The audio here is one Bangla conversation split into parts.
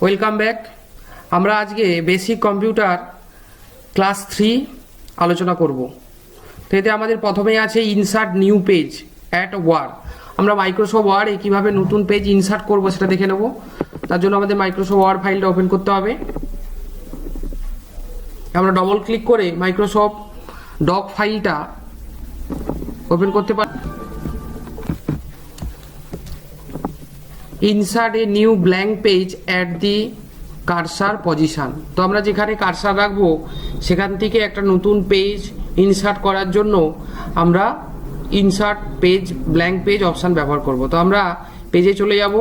Welcome back. আমরা আজকে বেসিক কম্পিউটার ক্লাস 3 আলোচনা করব। তো এতে আমাদের প্রথমেই আছে insert new page at word. আমরা মাইক্রোসফট ওয়ার্ডে কীভাবে নতুন পেজ ইনসার্ট করব সেটা দেখে নেব। তার জন্য আমাদের মাইক্রোসফট ওয়ার্ড ফাইলটা ওপেন করতে হবে। আমরা ডবল ক্লিক করে মাইক্রোসফট ডক ফাইলটা ওপেন করতে পারি। Insert a new blank page at the cursor position. তো আমরা যেখানে কার্সার রাখবো সেখান থেকে একটা নতুন পেজ ইনসার্ট করার জন্য আমরা insert page blank page option ব্যবহার করব। তো আমরা পেজে চলে যাব,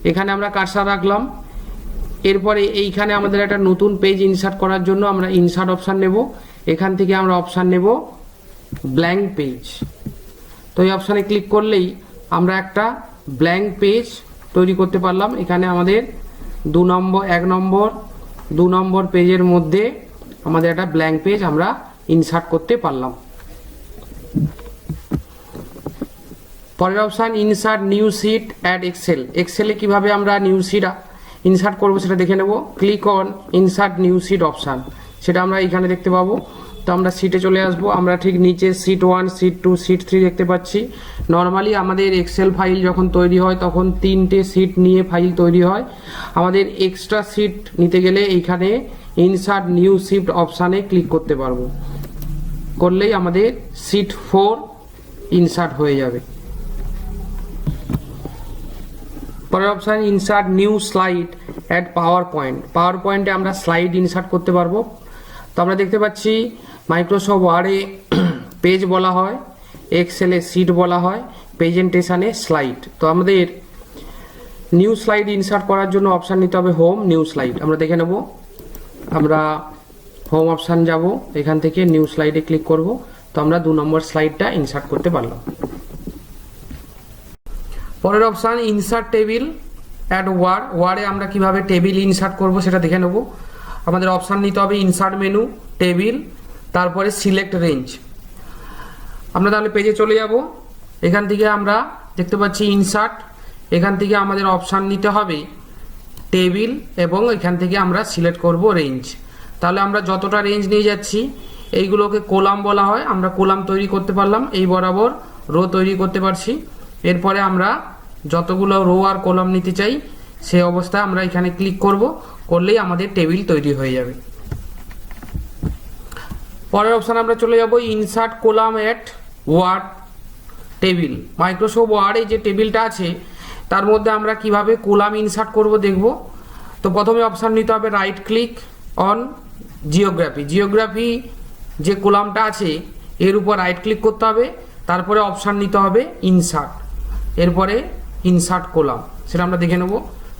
এখানে আমরা কার্সার রাখলাম। এরপরে এইখানে আমাদের একটা নতুন পেজ ইনসার্ট করার জন্য আমরা ইনসার্ট অপশান নেব। এখান থেকে আমরা অপশান নেব ব্ল্যাঙ্ক পেজ। তো এই অপশানে ক্লিক করলেই আমরা একটা ব্ল্যাঙ্ক পেজ তৈরি করতে পারলাম। এখানে আমাদের 1 নম্বর পেজের মধ্যে আমাদের একটা ব্ল্যাঙ্ক পেজ আমরা ইনসার্ট করতে পারলাম। পরের option insert new sheet add Excel. এক্সেলে কীভাবে আমরা নিউ শিট ইনসার্ট করবো সেটা দেখে নেব। Click on insert new sheet option, সেটা আমরা এখানে দেখতে পাবো। তো আমরা শিটে চলে আসব। আমরা ঠিক নিচে শিট 1, শিট 2, শিট 3 দেখতে পাচ্ছি। নর্মালি আমাদের এক্সেল ফাইল যখন তৈরি হয় তখন 3টে শিট নিয়ে ফাইল তৈরি হয়। আমাদের এক্সট্রা শিট নিতে গেলে এইখানে ইনসার্ট নিউ শিট অপশানে ক্লিক করতে পারবো। করলেই আমাদের শিট 4 ইনসার্ট হয়ে যাবে। পরের option insert new slide at PowerPoint. পাওয়ার পয়েন্টে আমরা স্লাইড ইনসার্ট করতে পারবো। তো আমরা দেখতে পাচ্ছি মাইক্রোসফট ওয়ার্ডে পেজ বলা হয়, এক্সেলে শিট বলা হয়, প্রেজেন্টেশনে স্লাইড। তো আমাদের নিউ স্লাইড ইনসার্ট করার জন্য অপশান নিতে হবে হোম, নিউ স্লাইড। আমরা দেখে নেব। আমরা হোম অপশান যাব, এখান থেকে নিউ স্লাইডে ক্লিক করব। তো আমরা 2 নম্বর স্লাইডটা ইনসার্ট করতে পারলাম। পরের option insert table at word. ওয়ার্ডে আমরা কিভাবে টেবিল ইনসার্ট করব সেটা দেখে নেব। আমাদের অপশান নিতে হবে ইনসার্ট মেনু, টেবিল, তারপরে সিলেক্ট রেঞ্জ। আমরা তাহলে পেজে চলে যাব। এখান থেকে আমরা দেখতে পাচ্ছি ইনসার্ট, এখান থেকে আমাদের অপশান নিতে হবে টেবিল এবং এখান থেকে আমরা সিলেক্ট করব রেঞ্জ। তাহলে আমরা যতটা রেঞ্জ নিয়ে যাচ্ছি এইগুলোকে কোলাম বলা হয়। আমরা কোলাম তৈরি করতে পারলাম, এই বরাবর রো তৈরি করতে পারছি। এরপরে আমরা যতগুলো রো আর কলাম নিতে চাই সেই অবস্থায় আমরা এখানে ক্লিক করব, করলেই আমাদের টেবিল তৈরি হয়ে যাবে। পরের অপশান আমরা চলে যাব insert column at word table. Microsoft ওয়ার্ডে যে টেবিলটা আছে তার মধ্যে আমরা কিভাবে কলাম ইনসার্ট করব দেখব। তো প্রথমে অপশান নিতে হবে right click on geography. Geography যে কলামটা আছে এর উপর রাইট ক্লিক করতে হবে, তারপরে অপশান নিতে হবে ইনসার্ট, এরপরে ইনসার্ট কলাম, সেটা আমরা দেখে নেব।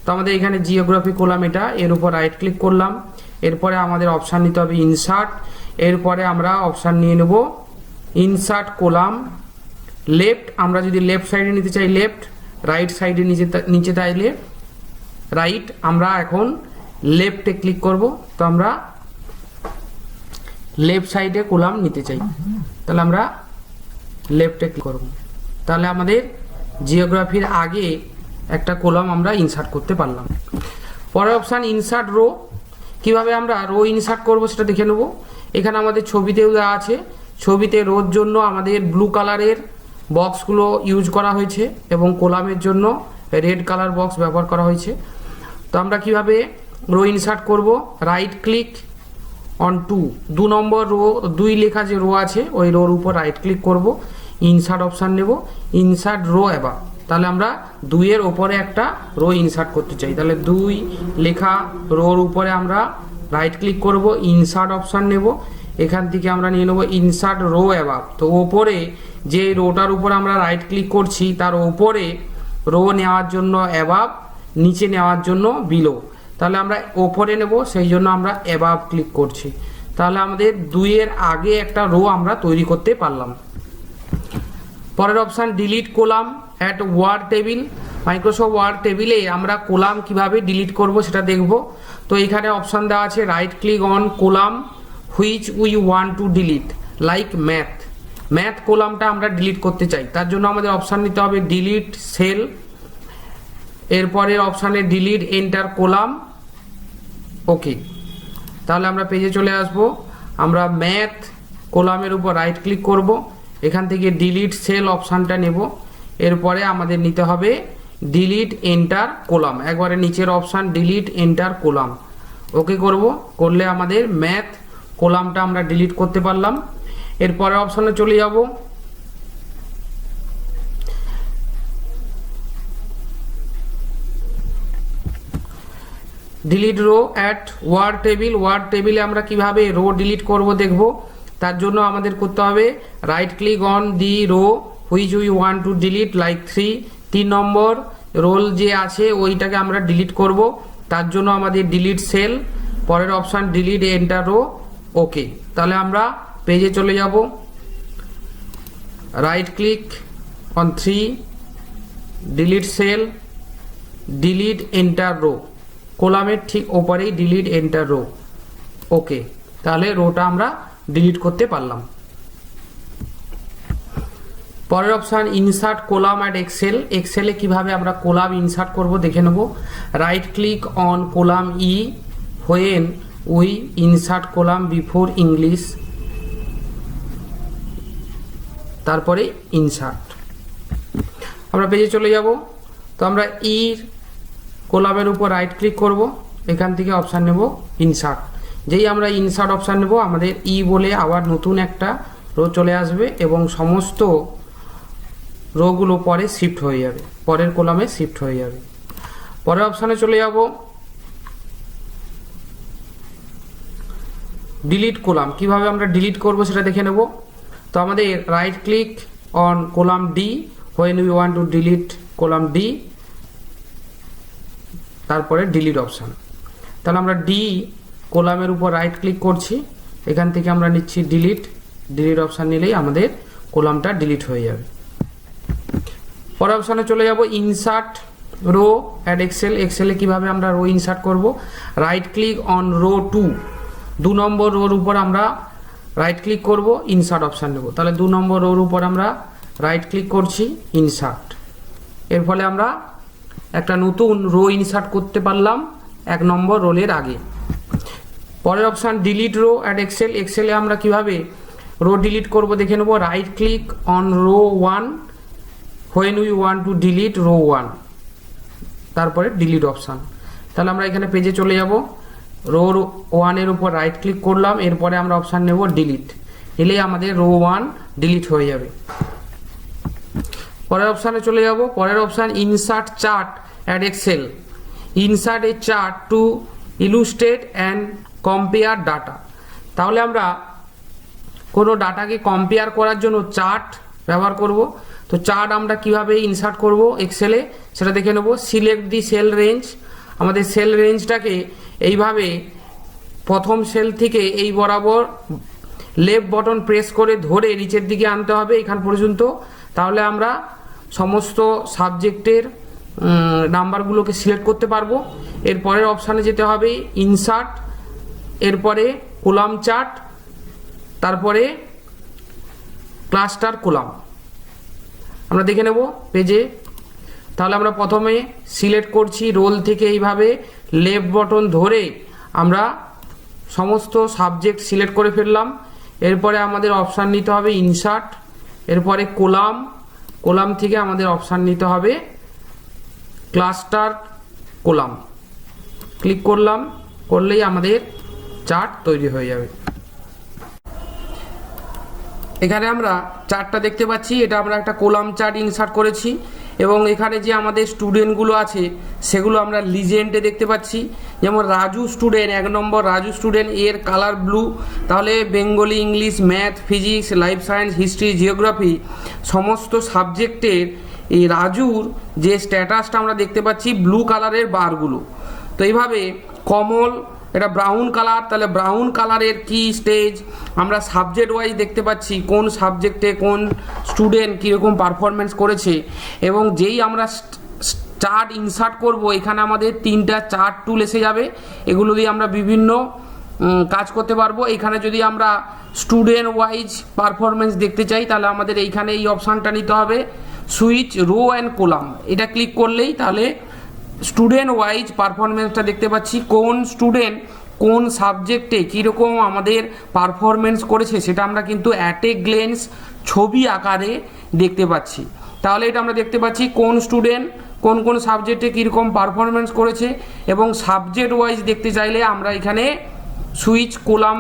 তো আমাদের এখানে জিওগ্রাফি কলাম এটা, এর উপর রাইট ক্লিক করলাম। এরপরে আমাদের অপশান নিতে হবে ইনসার্ট, এরপরে আমরা অপশান নিয়ে নেব ইনসার্ট কলাম লেফট। আমরা যদি লেফট সাইডে নিতে চাই লেফট, রাইট সাইডে নিচে চাইলে রাইট। আমরা এখন লেফটে ক্লিক করব। তো আমরা লেফট সাইডে কলাম নিতে চাই, তাহলে আমরা লেফটে ক্লিক করব। তাহলে আমাদের জিওগ্রাফির আগে একটা কলাম আমরা ইনসার্ট করতে পারলাম। পরের অপশান ইনসার্ট রো। কিভাবে আমরা রো ইনসার্ট করব সেটা দেখে নেব। এখানে আমাদের ছবিতেও দেওয়া আছে। ছবিতে রোর জন্য আমাদের ব্লু কালারের বক্সগুলো ইউজ করা হয়েছে এবং কলামের জন্য রেড কালার বক্স ব্যবহার করা হয়েছে। তো আমরা কিভাবে রো ইনসার্ট করব, রাইট ক্লিক অন 2 নম্বর রো, 2 লেখা যে রো আছে ওই রোর উপর রাইট ক্লিক করব, ইনসার্ট অপশান নেব, ইনসার্ট রো অ্যাবাভ। তাহলে আমরা 2 এর ওপরে একটা রো ইনসার্ট করতে চাই, তাহলে 2 লেখা রোর উপরে আমরা রাইট ক্লিক করব, ইনসার্ট অপশান নেব, এখান থেকে আমরা নিয়ে নেব ইনসার্ট রো অ্যাবাভ। তো ওপরে যে রোটার উপর আমরা রাইট ক্লিক করছি তার ওপরে রো নেওয়ার জন্য অ্যাবাভ, নিচে নেওয়ার জন্য বিলো। তাহলে আমরা ওপরে নেব, সেই জন্য আমরা অ্যাবাভ ক্লিক করছি। তাহলে আমাদের 2 এর আগে একটা রো আমরা তৈরি করতে পারলাম। পরের option delete column at word table. Microsoft word টেবিলে আমরা কলাম কিভাবে ডিলিট করব সেটা দেখব। তো এখানে অপশান দেওয়া আছে right click on column which we want to delete, like math. Math কলামটা আমরা ডিলিট করতে চাই, তার জন্য আমাদের অপশান নিতে হবে ডিলিট সেল, এরপরে অপশানে ডিলিট এন্টার কলাম, ওকে। তাহলে আমরা পেজে চলে আসব। আমরা ম্যাথ কলামের উপর রাইট ক্লিক করব, এখান থেকে ডিলিট সেল অপশানটা নেব, এরপরে আমাদের নিতে হবে ডিলিট এন্টার কলাম, একবারে নিচের অপশান ডিলিট এন্টার কলাম, ওকে করব। করলে আমাদের ম্যাথ কলামটা আমরা ডিলিট করতে পারলাম। এরপরে অপশানে চলে যাব, delete row at word table. Word টেবিলে আমরা কিভাবে রো ডিলিট করব দেখব। তার জন্য আমাদের করতে হবে right click on the row which we want to delete, like 3 নম্বর রোল যে আছে ওইটাকে আমরা ডিলিট করব। তার জন্য আমাদের ডিলিট সেল, পরের option delete entire row, okay. তাহলে আমরা পেজে চলে যাব, right click on 3, delete cell, delete entire row, কলামের ঠিক ওপরেই ডিলিট এন্টার রো, ওকে। তাহলে রোটা আমরা ডিলিট করতে পারলাম। পরের option insert column at Excel. এক্সেলে কিভাবে আমরা কলাম ইনসার্ট করব দেখে নেব। Right click on column E when we insert column before English, তারপরে ইনসার্ট। আমরা পেজে চলে যাব। তো আমরা ইর কলামের উপর রাইট ক্লিক করব, এখান থেকে অপশান নেব ইনসার্ট। যেই আমরা ইনসার্ট অপশান নেব আমাদের ই বলে আবার নতুন একটা রো চলে আসবে এবং সমস্ত রোগুলো পরে শিফট হয়ে যাবে, পরের কলামে শিফট হয়ে যাবে। পরের অপশানে চলে যাব, ডিলিট কলাম। কিভাবে আমরা ডিলিট করব সেটা দেখে নেব। তো আমাদের right click on column D when we want to delete column D, তারপরে ডিলিট অপশান। তাহলে আমরা ডি কলামের উপর রাইট ক্লিক করছি, এখান থেকে আমরা নিচ্ছি ডিলিট, ডিলিট অপশান নিলেই আমাদের কলামটা ডিলিট হয়ে যাবে। পরের অপশানে চলে যাব ইনসার্ট রো অ্যাট এক্সেল। এক্সেলে কিভাবে আমরা রো ইনসার্ট করব, রাইট ক্লিক অন রো 2 নম্বর রোর উপর আমরা রাইট ক্লিক করব, ইনসার্ট অপশান নেব। তাহলে 2 নম্বর রোর উপর আমরা রাইট ক্লিক করছি, ইনসার্ট। এর ফলে আমরা একটা নতুন রো ইনসার্ট করতে পারলাম 1 নম্বর রোলের আগে। পরের option delete row at Excel. এক্সেলে আমরা কিভাবে রো ডিলিট করব দেখে নেব। Right click on row 1 when we want to delete row 1, তারপরে ডিলিট অপশান। তাহলে আমরা এখানে পেজে চলে যাব, রো 1 এর উপর রাইট ক্লিক করলাম, এরপরে আমরা অপশান নেব ডিলিট, নিলেই আমাদের রো 1 ডিলিট হয়ে যাবে। পরের অপশানে চলে যাব। পরের option insert chart at Excel. Insert a chart to illustrate and compare data. তাহলে আমরা কোনো ডাটাকে কম্পেয়ার করার জন্য চার্ট ব্যবহার করব। তো চার্ট আমরা কিভাবে ইনসার্ট করব এক্সেলে সেটা দেখে নেব। Select the cell range. আমাদের সেল রেঞ্জটাকে এইভাবে প্রথম সেল থেকে এই বরাবর লেফট বটন প্রেস করে ধরে নিচের দিকে আনতে হবে এখান পর্যন্ত। তাহলে আমরা সমস্ত সাবজেক্টের নাম্বারগুলোকে সিলেক্ট করতে পারবো। এরপরের অপশানে যেতে হবে ইনসার্ট, এরপরে কলাম চার্ট, তারপরে ক্লাস্টার কলাম। আমরা দেখে নেব পেজে। তাহলে আমরা প্রথমে সিলেক্ট করছি রোল থেকে এইভাবে লেফট বটন ধরে আমরা সমস্ত সাবজেক্ট সিলেক্ট করে ফেললাম। এরপরে আমাদের অপশান নিতে হবে ইনসার্ট, এরপরে কলাম, কলাম থেকে আমাদের অপশান নিতে হবে ক্লাস্টার কলাম। ক্লিক করলাম, করলেই আমাদের চার্ট তৈরি হয়ে যাবে। এখানে আমরা চার্টটা দেখতে পাচ্ছি, এটা আমরা একটা কলাম চার্ট ইনসার্ট করেছি এবং এখানে যে আমাদের স্টুডেন্টগুলো আছে সেগুলো আমরা লিজেন্ডে দেখতে পাচ্ছি। যেমন রাজু স্টুডেন্ট, 1 নম্বর রাজু স্টুডেন্ট, এর কালার ব্লু। তাহলে Bengali, English, math, physics, life science, history, geography সমস্ত সাবজেক্টের এই রাজুর যে স্ট্যাটাসটা আমরা দেখতে পাচ্ছি ব্লু কালারের বারগুলো। তো এইভাবে কমল, এটা ব্রাউন কালার, তাহলে ব্রাউন কালারের কি স্টেজ আমরা সাবজেক্ট ওয়াইজ দেখতে পাচ্ছি, কোন সাবজেক্টে কোন স্টুডেন্ট কীরকম পারফরমেন্স করেছে। এবং যেই আমরা চার্ট ইনসার্ট করব এখানে আমাদের 3টা চার্ট টুল এসে যাবে, এগুলো দিয়ে আমরা বিভিন্ন কাজ করতে পারবো। এখানে যদি আমরা স্টুডেন্ট ওয়াইজ পারফরমেন্স দেখতে চাই তাহলে আমাদের এইখানে এই অপশানটা নিতে হবে সুইচ রো অ্যান্ড কলাম। এটা ক্লিক করলেই তাহলে স্টুডেন্ট ওয়াইজ পারফরমেন্সটা দেখতে পাচ্ছি, কোন স্টুডেন্ট কোন সাবজেক্টে কীরকম আমাদের পারফরমেন্স করেছে সেটা আমরা কিন্তু অ্যাট এ গ্লেন্স ছবি আকারে দেখতে পাচ্ছি। তাহলে এটা আমরা দেখতে পাচ্ছি কোন স্টুডেন্ট কোন কোন সাবজেক্টে কীরকম পারফরমেন্স করেছে, এবং সাবজেক্ট ওয়াইজ দেখতে চাইলে আমরা এখানে সুইচ কোলাম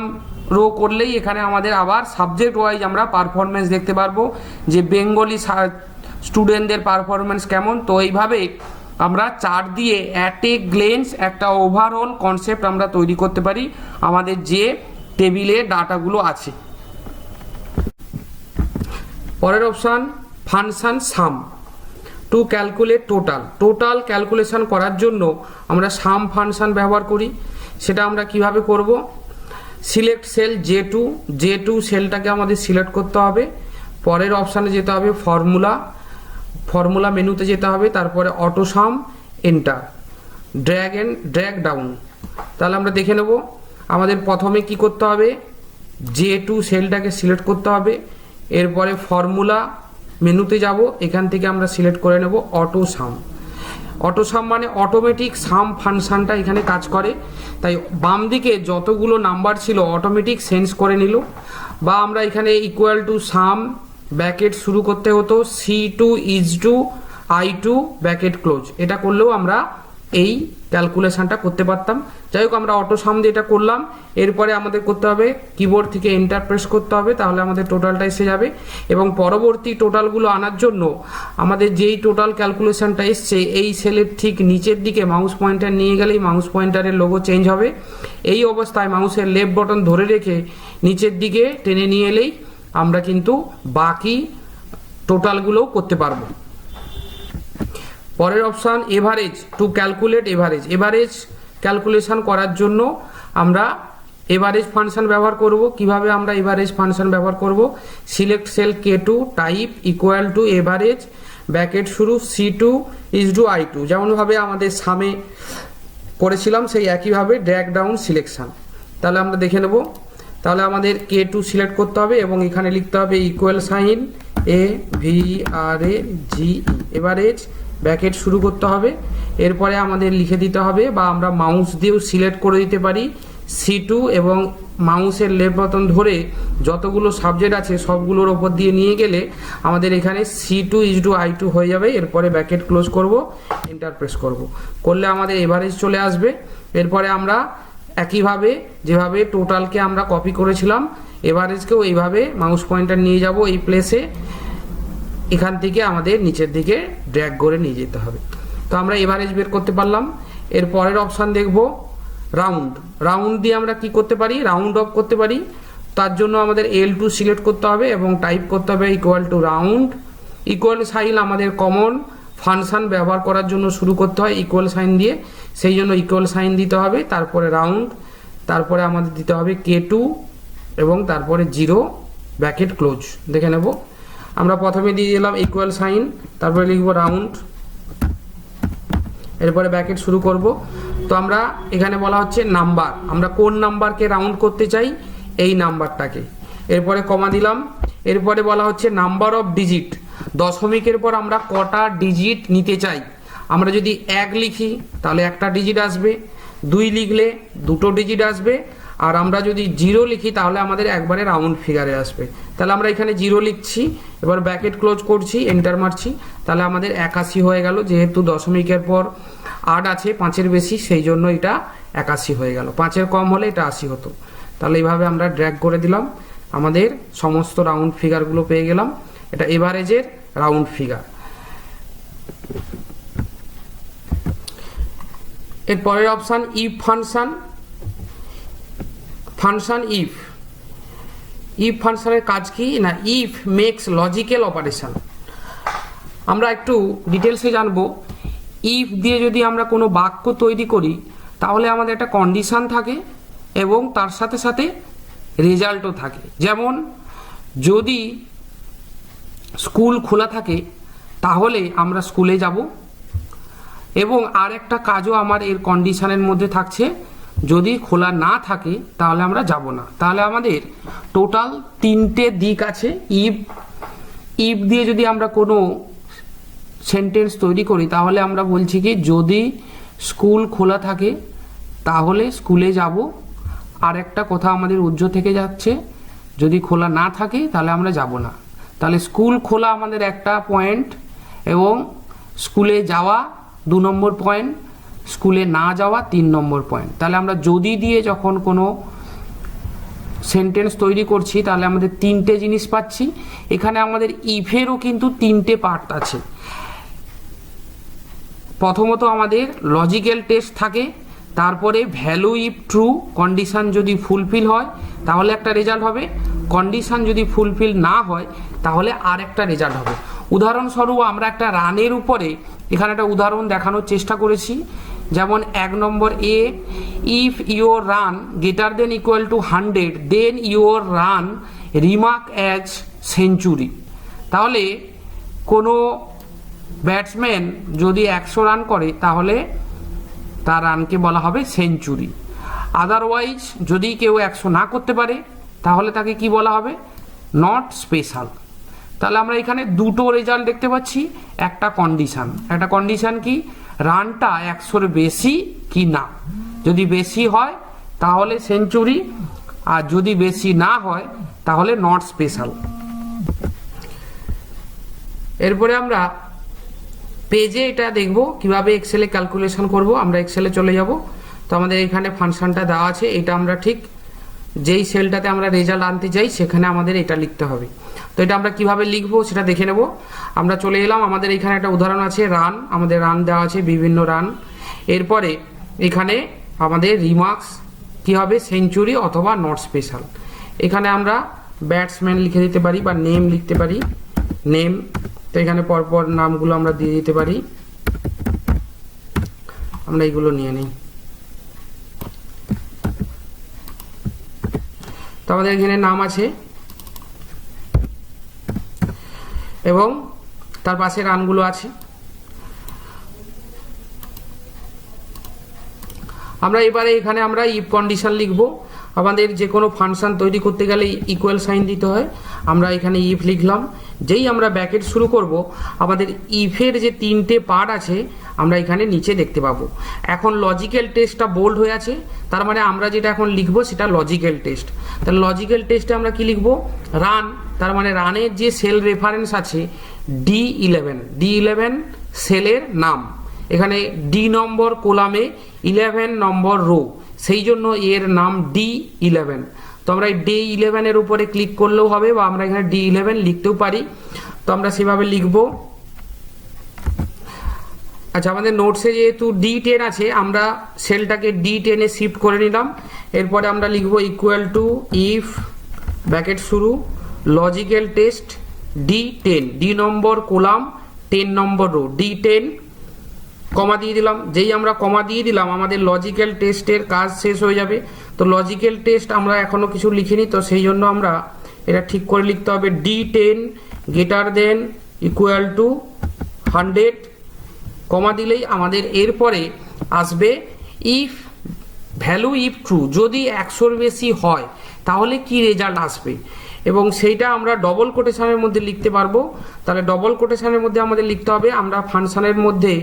রো করলেই এখানে আমাদের আবার সাবজেক্ট ওয়াইজ আমরা পারফরমেন্স দেখতে পারবো যে বেঙ্গলি স্টুডেন্টদের পারফরমেন্স কেমন। তো এইভাবে আমরা চার্ট দিয়ে অ্যাট এ গ্লেন্স একটা ওভারঅল কনসেপ্ট আমরা তৈরি করতে পারি আমাদের যে টেবিলে ডাটাগুলো আছে। পরের option function some to calculate total calculation করার জন্য আমরা সাম ফাংশন ব্যবহার করি। সেটা আমরা কিভাবে করব, সিলেক্ট সেল জে টু সেলটাকে আমাদের সিলেক্ট করতে হবে, পরের অপশানে যেতে হবে ফর্মুলা মেনুতে যেতে হবে, তারপরে অটো সাম এন্টার, ড্র্যাগ ডাউন। তাহলে আমরা দেখে নেব আমাদের প্রথমে কি করতে হবে, জে2 সেলটাকে সিলেক্ট করতে হবে, এরপরে ফর্মুলা মেনুতে যাব, এখান থেকে আমরা সিলেক্ট করে নেব অটো সাম মানে অটোমেটিক সাম ফাংশনটা এখানে কাজ করে। তাই বাম দিকে যতগুলো নাম্বার ছিল অটোমেটিক সেন্স করে নিল, বা আমরা এখানে ইকুয়াল টু সাম ব্র্যাকেট শুরু করতে হতো, C2 is two I2 bracket close, এটা করলেও আমরা এই ক্যালকুলেশনটা করতে পারতাম। যাই হোক আমরা অটো সাম দিয়ে এটা করলাম, এরপরে আমাদের করতে হবে কিবোর্ড থেকে এন্টার প্রেস করতে হবে, তাহলে আমাদের টোটালটা এসে যাবে। এবং পরবর্তী টোটালগুলো আনার জন্য আমাদের যেই টোটাল ক্যালকুলেশনটা এসছে এই সেলের ঠিক নিচের দিকে মাউস পয়েন্টার নিয়ে গেলেই মাউস পয়েন্টারের লোগো চেঞ্জ হবে। এই অবস্থায় মাউসের লেফট বাটন ধরে রেখে নিচের দিকে টেনে নিয়ে এলেই আমরা কিন্তু বাকি টোটালগুলোও করতে পারবো। পরের option average to calculate average calculation করার জন্য আমরা এভারেজ ফাংশন ব্যবহার করব। কিভাবে আমরা এভারেজ ফাংশন ব্যবহার করব, select cell K2 type equal to average bracket শুরু C2 ইজ টু I2, যেমনভাবে আমাদের সামে করেছিলাম সেই একইভাবে ড্র্যাগ ডাউন সিলেকশন। তাহলে আমরা দেখে নেব, তাহলে আমাদের K2 সিলেক্ট করতে হবে এবং এখানে লিখতে হবে equal sign AVERAGE average bracket শুরু করতে হবে, এরপরে আমাদের লিখে দিতে হবে, বা আমরা মাউস দিয়েও সিলেক্ট করে দিতে পারি C2 এবং মাউসের লেফট বাটন ধরে যতগুলো সাবজেক্ট আছে সবগুলোর ওপর দিয়ে নিয়ে গেলে আমাদের এখানে C2 ইজ টু I2 হয়ে যাবে। এরপরে ব্র্যাকেট ক্লোজ করব, এন্টার প্রেস করব, করলে আমাদের এভারেজ চলে আসবে। এরপরে আমরা একইভাবে যেভাবে টোটালকে আমরা কপি করেছিলাম এভারেজকেও এইভাবে মাউস পয়েন্টার নিয়ে যাব এই প্লেসে, এখান থেকে আমাদের নিচের দিকে ড্র্যাগ করে নিয়ে যেতে হবে। তো আমরা এভারেজ বের করতে পারলাম। এর পরের অপশান দেখব রাউন্ড দিয়ে আমরা কি করতে পারি, রাউন্ড অফ করতে পারি। তার জন্য আমাদের L2 সিলেক্ট করতে হবে এবং টাইপ করতে হবে equal to round, equal sign আমাদের কমন ফাংশন ব্যবহার করার জন্য শুরু করতে হয় ইকুয়াল সাইন দিয়ে, সেই জন্য ইকুয়াল সাইন দিতে হবে, তারপরে রাউন্ড, তারপরে আমাদের দিতে হবে K2 এবং তারপরে 0 ব্র্যাকেট ক্লোজ। দেখে নেব, আমরা প্রথমে দিয়ে দিলাম ইকুয়াল সাইন, তারপরে লিখব রাউন্ড, এরপরে ব্র্যাকেট শুরু করব। তো আমরা এখানে বলা হচ্ছে নাম্বার, আমরা কোন নাম্বারকে রাউন্ড করতে চাই, এই নাম্বারটাকে, এরপরে কমা দিলাম। এরপরে বলা হচ্ছে নাম্বার অফ ডিজিট, দশমিকের পর আমরা কটা ডিজিট নিতে চাই। আমরা যদি 1 লিখি তাহলে একটা ডিজিট আসবে, 2 লিখলে 2টো ডিজিট আসবে, আর আমরা যদি 0 লিখি তাহলে আমাদের একবারে রাউন্ড ফিগারে আসবে। তাহলে আমরা এখানে 0 লিখছি, এবার ব্র্যাকেট ক্লোজ করছি, এন্টার মারছি, তাহলে আমাদের 81 হয়ে গেল। যেহেতু দশমিকের পর 8 আছে 5-এর বেশি, সেই জন্য এটা 81 হয়ে গেল, 5-এর কম হলে এটা 80 হতো। তাহলে এইভাবে আমরা ড্র্যাগ করে দিলাম, আমাদের সমস্ত রাউন্ড ফিগারগুলো পেয়ে গেলাম। এটা এভারেজের রাউন্ড ফিগার। এর পরের অপশান ইফ ফাংশন ইফ ফাংশনের কাজ কি না, ইফ মেক্স লজিক্যাল অপারেশন। আমরা একটু ডিটেলসে জানবো, ইফ দিয়ে যদি আমরা কোনো বাক্য তৈরি করি তাহলে আমাদের একটা কন্ডিশন থাকে এবং তার সাথে সাথে রেজাল্টও থাকে। যেমন যদি স্কুল খোলা থাকে তাহলে আমরা স্কুলে যাব, এবং আর একটা কাজও আমার এর কন্ডিশনের মধ্যে থাকছে, যদি খোলা না থাকে তাহলে আমরা যাব না। তাহলে আমাদের টোটাল 3টে দিক আছে। ইফ দিয়ে যদি আমরা কোনো সেন্টেন্স তৈরি করি তাহলে আমরা বলছি কি, যদি স্কুল খোলা থাকে তাহলে স্কুলে যাব, আর একটা কথা আমাদের উজ্জ্ব থেকে যাচ্ছে, যদি খোলা না থাকে তাহলে আমরা যাব না। তাহলে স্কুল খোলা আমাদের একটা পয়েন্ট, এবং স্কুলে যাওয়া 2 নম্বর পয়েন্ট, স্কুলে না যাওয়া 3 নম্বর পয়েন্ট। তাহলে আমরা যদি দিয়ে যখন কোনো সেন্টেন্স তৈরি করছি তাহলে আমাদের 3টে জিনিস পাচ্ছি। এখানে আমাদের ইফেরও কিন্তু 3টে পার্ট আছে। প্রথমত আমাদের লজিক্যাল টেস্ট থাকে, তারপরে ভ্যালু ইফ ট্রু, কন্ডিশন যদি ফুলফিল হয় তাহলে একটা রেজাল্ট হবে, কন্ডিশন যদি ফুলফিল না হয় তাহলে আর একটা রেজাল্ট হবে। উদাহরণস্বরূপ আমরা একটা রানের উপরে এখানে একটা উদাহরণ দেখানোর চেষ্টা করেছি। যেমন 1 নম্বর এ, if your run greater than equal to 100 then your run remark as century. তাহলে কোনো ব্যাটসম্যান যদি 100 রান করে তাহলে তার রানকে বলা হবে সেঞ্চুরি। আদারওয়াইজ যদি কেউ 100 না করতে পারে তাহলে তাকে কি বলা হবে? Not special. তাহলে আমরা এখানে দুটো রেজাল্ট দেখতে পাচ্ছি, একটা কন্ডিশন। একটা কন্ডিশন কি? রানটা 100-র বেশি কি না। যদি বেশি হয় তাহলে সেঞ্চুরি, আর যদি বেশি না হয় তাহলে নট স্পেশাল। এরপরে আমরা পেজে এটা দেখব কিভাবে এক্সেলে ক্যালকুলেশন করব। আমরা এক্সেলে চলে যাব। তো আমাদের এখানে ফাংশনটা দেওয়া আছে, এটা আমরা ঠিক যেই সেলটাতে আমরা রেজাল্ট আনতে চাই সেখানে আমাদের এটা লিখতে হবে। তো এটা আমরা কিভাবে লিখব সেটা দেখে নেব। আমরা চলে এলাম, আমাদের এখানে একটা উদাহরণ আছে রান, আমাদের রান দেওয়া আছে বিভিন্ন রান। এরপরে এখানে আমাদের রিমার্কস কি হবে? সেঞ্চুরি অথবা নট স্পেশাল। এখানে আমরা ব্যাটসম্যান লিখে দিতে পারি বা নেম লিখতে পারি, নেম। তো এখানে পরপর নামগুলো আমরা দিয়ে দিতে পারি, আমরা এইগুলো নিয়ে নিই। তো আমাদের এখানে নাম আছে এবং তার পাশে রানগুলো আছে। আমরা এবারে এখানে আমরা ইফ কন্ডিশন লিখব। আমাদের যে কোনো ফাংশন তৈরি করতে গেলে ইকুয়াল সাইন দিতে হয়। আমরা এখানে ইফ লিখলাম, যেই আমরা ব্র্যাকেট শুরু করব আমাদের ইফের যে 3টে পার্ট আছে আমরা এখানে নিচে দেখতে পাবো। এখন লজিক্যাল টেস্টটা বোল্ড হয়ে আছে, তার মানে আমরা যেটা এখন লিখবো সেটা লজিক্যাল টেস্ট। তাহলে লজিক্যাল টেস্টে আমরা কি লিখবো? রান, তার মানে রানের যে সেল রেফারেন্স আছে D11 সেলের নাম। এখানে ডি নম্বর কোলামে 11 নম্বর রো, সেই জন্য এর নাম D11। তো আমরা এই D11 এর উপরে ক্লিক করলেও হবে, বা আমরা এখানে D11 লিখতেও পারি। তো আমরা সেভাবে লিখবো। আচ্ছা, আমাদের নোটসে যেহেতু D10 আছে আমরা সেলটাকে D10 এ শিফট করে নিলাম। এরপরে আমরা লিখবো ইকুয়াল টু ইফ ব্র্যাকেট শুরু লজিক্যাল টেস্ট D10, ডি নম্বর কোলাম 10 নম্বর রো, D10 কমা দিয়ে দিলাম। যেই আমরা কমা দিয়ে দিলাম আমাদের লজিক্যাল টেস্টের কাজ শেষ হয়ে যাবে। তো লজিক্যাল টেস্ট আমরা এখনো কিছু লিখিনি, তো সেই জন্য আমরা এটা ঠিক করে লিখতে হবে D10 greater than equal to 100, কমা দিলেই আমাদের এরপরে আসবে ইফ ভ্যালু ইফ ট্রু, যদি 100-র বেশি হয় তাহলে কি রেজাল্ট আসবে, এবং সেইটা আমরা ডবল কোটেশনের মধ্যে লিখতে পারবো। তাহলে ডবল কোটেশনের মধ্যে আমাদের লিখতে হবে, আমরা ফাংশনের মধ্যে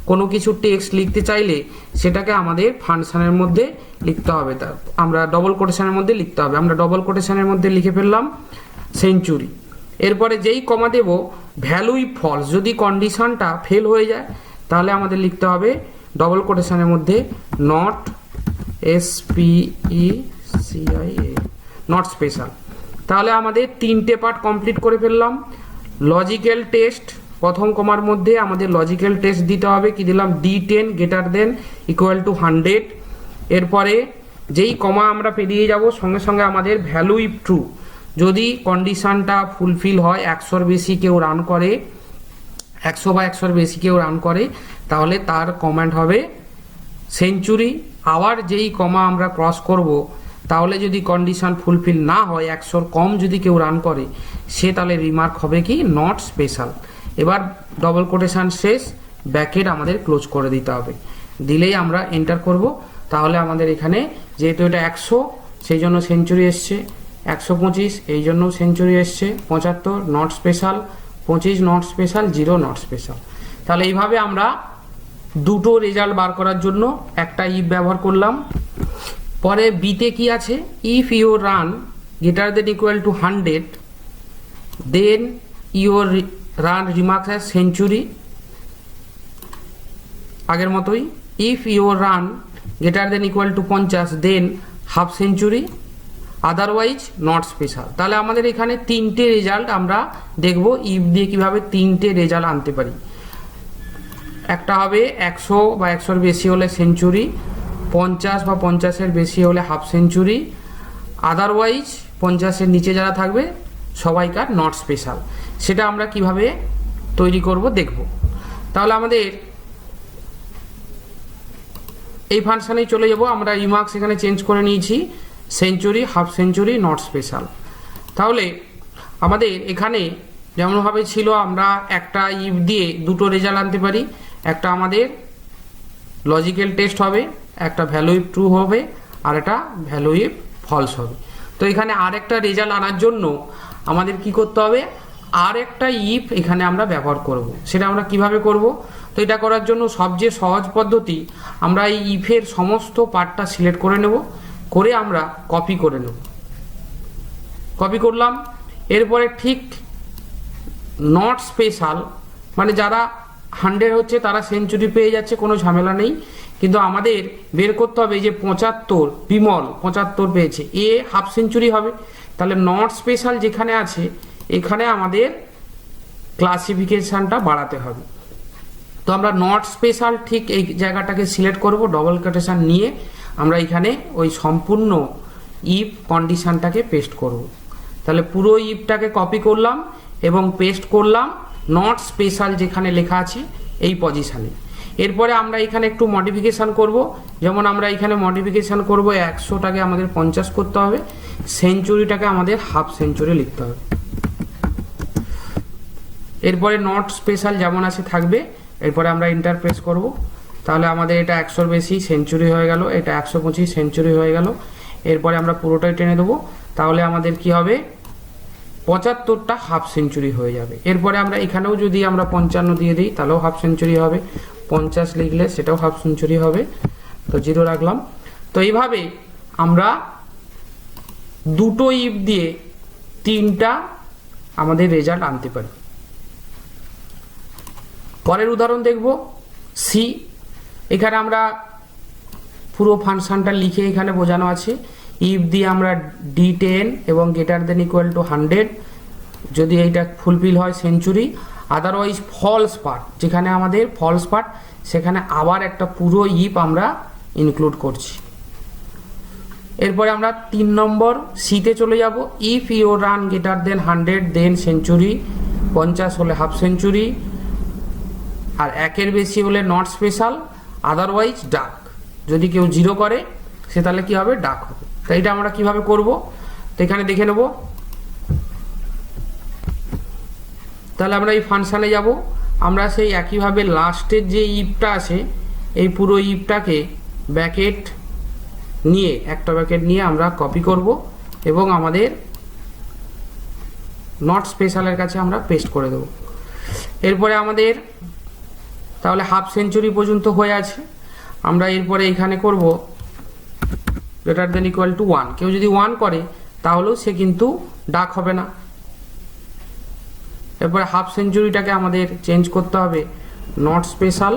কোনো কিছু টেক্সট লিখতে চাইলে সেটাকে আমাদের ফাংশনের মধ্যে লিখতে হবে, তার আমরা ডবল কোটেশনের মধ্যে লিখতে হবে। আমরা ডবল কোটেশনের মধ্যে লিখে ফেললাম সেঞ্চুরি। এরপরে যেই কমা দেব ভ্যালু ইফ ফলস, যদি কন্ডিশনটা ফেল হয়ে যায় তাহলে আমাদের লিখতে হবে ডবল কোটেশনের মধ্যে নট SPECIA, নট স্পেশাল। তাহলে আমাদের 3টে পার্ট কমপ্লিট করে ফেললাম। লজিক্যাল টেস্ট, প্রথম কমার মধ্যে আমাদের লজিক্যাল টেস্ট দিতে হবে, কি দিলাম D10 greater than equal to 100। এরপরে যেই কমা আমরা পেরিয়ে যাব সঙ্গে সঙ্গে আমাদের ভ্যালু ইফ ট্রু, যদি কন্ডিশনটা ফুলফিল হয় 100-র বেশি কেউ রান করে, 100 বা 100-র বেশি কেউ রান করে তাহলে তার কমেন্ট হবে সেঞ্চুরি। আবার যেই কমা আমরা ক্রস করব তাহলে যদি কন্ডিশন ফুলফিল না হয় 100-র কম যদি কেউ রান করে সে তাহলে রিমার্ক হবে কি নট স্পেশাল। এবার ডবল কোটেশন শেষ, ব্র্যাকেট আমাদের ক্লোজ করে দিতে হবে, দিলেই আমরা এন্টার করব। তাহলে আমাদের এখানে যেহেতু এটা 100 সেই জন্য সেঞ্চুরি এসছে, 125 এই জন্য সেঞ্চুরি এসছে, 75 not special, 25 not special, 0 not special. তাহলে এইভাবে আমরা দুটো রেজাল্ট বার করার জন্য একটা ইফ ব্যবহার করলাম। পরে বিতে কি আছে, if your run greater than equal to 100 then your run remarks as century, আগের মতোই। If your run greater than equal to 50 then half century, otherwise not special. তাহলে আমাদের এখানে তিনটে রেজাল্ট আমরা দেখব ইফ দিয়ে কিভাবে তিনটে রেজাল্ট আনতে পারি। একটা হবে 100 বা 100-এর বেশি হলে সেঞ্চুরি, 50 বা 50-এর বেশি হলে হাফ সেঞ্চুরি, আদারওয়াইজ 50-এর নিচে যারা থাকবে সবাইকার নট স্পেশাল। সেটা আমরা কিভাবে তৈরি করব দেখব। তাহলে আমাদের এই ফাংশানেই চলে যাব। আমরা রিমার্কস এখানে চেঞ্জ করে নিয়েছি, century, half century, not special. তাহলে আমাদের এখানে যেমনভাবে ছিল আমরা একটা ইফ দিয়ে দুটো রেজাল্ট আনতে পারি। একটা আমাদের লজিক্যাল টেস্ট হবে, একটা ভ্যালু ইফ ট্রু হবে, আর একটা ভ্যালু ইফ ফলস হবে। তো এখানে আর একটা রেজাল্ট আনার জন্য আমাদের কি করতে হবে, আর একটা ইফ এখানে আমরা ব্যবহার করব। সেটা আমরা কিভাবে করব? তো এটা করার জন্য সবচেয়ে সহজ পদ্ধতি, আমরা এই ইফের সমস্ত পার্টটা সিলেক্ট করে নেব, করে আমরা কপি করে নেব। কপি করলাম, এরপরে ঠিক নট স্পেশাল মানে যারা 100 হচ্ছে তারা সেঞ্চুরি পেয়ে যাচ্ছে, কোনো ঝামেলা নেই। কিন্তু আমাদের বের করতে হবে যে 75, বিমল 75 পেয়েছে, এ হাফ সেঞ্চুরি হবে। তাহলে নট স্পেশাল যেখানে আছে এখানে আমাদের ক্লাসিফিকেশানটা বাড়াতে হবে। তো আমরা নট স্পেশাল ঠিক এই জায়গাটাকে সিলেক্ট করব, ডবল কোটেশন নিয়ে আমরা এখানে ওই সম্পূর্ণ ইফ কন্ডিশনটাকে পেস্ট করব। তাহলে পুরো ইফটাকে কপি করলাম এবং পেস্ট করলাম নট স্পেশাল যেখানে লেখা আছে এই পজিশানে। এরপরে আমরা এখানে একটু মডিফিকেশান করব। যেমন আমরা এখানে মডিফিকেশান করব, 100টাকে আমাদের 50 করতে হবে, সেঞ্চুরিটাকে আমাদের হাফ সেঞ্চুরি লিখতে হবে। এরপরে নট স্পেশাল যেমন আছে থাকবে, এরপরে আমরা এন্টার প্রেস করব। তাহলে আমাদের এটা 100-এর বেশি সেঞ্চুরি হয়ে গেল, এটা 125 সেঞ্চুরি হয়ে গেল। এরপরে আমরা পুরোটাই টেনে দেবো, তাহলে আমাদের কি হবে, 75টা হাফ সেঞ্চুরি হয়ে যাবে। এরপরে আমরা এখানেও যদি আমরা 55 দিয়ে দিই তাহলেও হাফ সেঞ্চুরি হবে, 50 লিখলে সেটাও হাফ সেঞ্চুরি হবে। তো 0 রাখলাম। তো এইভাবে আমরা দুটো ইফ দিয়ে তিনটা আমাদের রেজাল্ট আনতে পারি। পরের উদাহরণ দেখব সি। এখানে আমরা পুরো ফাংশনটা লিখে এখানে বোঝানো আছে। ইফ দিয়ে আমরা D10 এবং গ্রেটার দেন ইকুয়াল টু 100, যদি এইটা ফুলফিল হয় সেঞ্চুরি, আদারওয়াইজ ফলস পার্ট যেখানে আমাদের ফলস পার্ট সেখানে আবার একটা পুরো ইফ আমরা ইনক্লুড করছি। এরপরে আমরা 3 নম্বর সিতে চলে যাব। If your run greater than 100 then century, 50 হলে হাফ সেঞ্চুরি, আর 1-এর বেশি হলে নট স্পেশাল, আদারওয়াইজ ডাক। যদি কেউ 0 করে সে তাহলে কী হবে, ডাক হবে। তো এটা আমরা কিভাবে করব, তো এখানে দেখে নেব। তাহলে আমরা এই ফাংশানে যাব। আমরা সেই একইভাবে লাস্টের যে ইফটা আছে এই পুরো ইফটাকে ব্র্যাকেট নিয়ে একটা ব্র্যাকেট নিয়ে আমরা কপি করব এবং আমাদের নট স্পেশালের কাছে আমরা পেস্ট করে দেব। এরপরে আমাদের তাহলে হাফ সেঞ্চুরি পর্যন্ত হয়ে আছে। আমরা এরপরে এখানে করব গ্রেটার দেন ইকুয়াল টু 1। কেউ যদি 1 করে তাহলেও সে কিন্তু ডাক হবে না। এরপরে হাফ সেঞ্চুরিটাকে আমাদের চেঞ্জ করতে হবে নট স্পেশাল,